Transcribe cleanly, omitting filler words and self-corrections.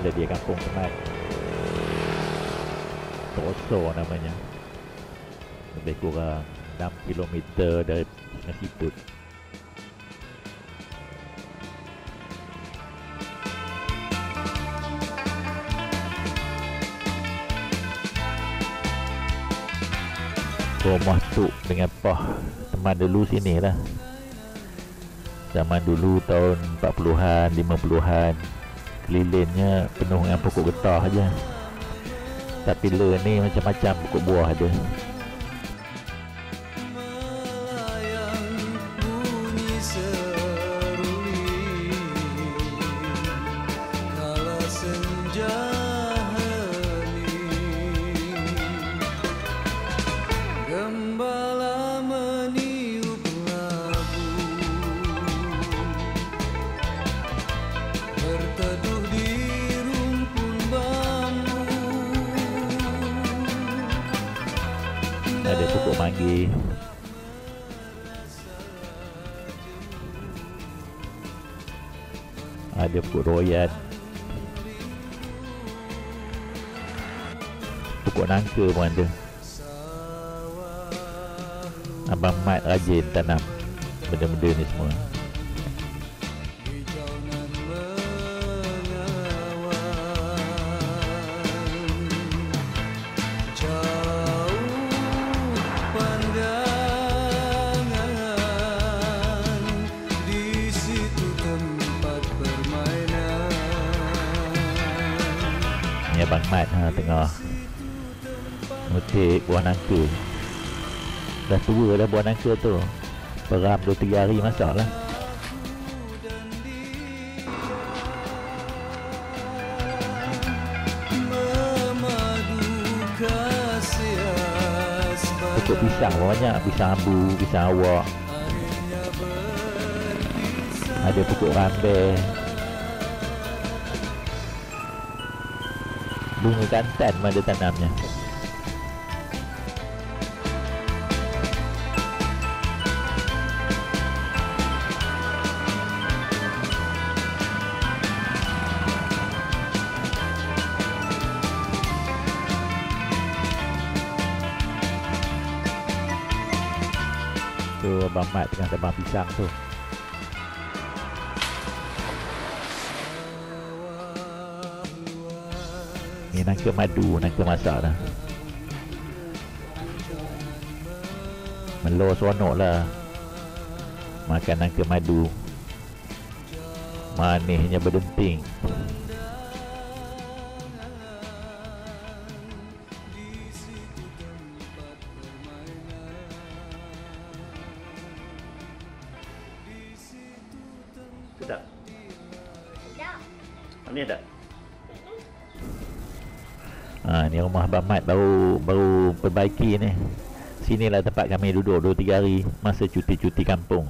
inilah dia Kampung Kemat. Troso namanya. Lebih kurang 6 km dari Sungai Siput. Rumah tu dengan pah teman dulu sini lah. Zaman dulu tahun 40-an, 50-an, kelilingnya penuh dengan pokok getah aja. Tapi le ni macam-macam pokok buah ada. Ada pokok manggi. Ada pokok royan. Pokok nangka pun ada. Abang Mat rajin tanam benda-benda ni semua. Abang Mat tengah metik buah nangka. Dah tua dah buah nangka tu. Peram 2-3 hari masak lah. Pokok pisang banyak. Pisang ambu, pisang awak. Ada pokok rambai. Bunga kantan ada tanamnya. Tu Abang Mat tengah tebang pisang tu. Ni nangka madu, nangka masak dah. Melo seronok lah makan nangka madu. Manisnya berdenting. Sedap? Sedap. Manis tak? Ni rumah Abang Mat baru perbaiki ni. Sinilah tempat kami duduk 2-3 hari masa cuti-cuti kampung.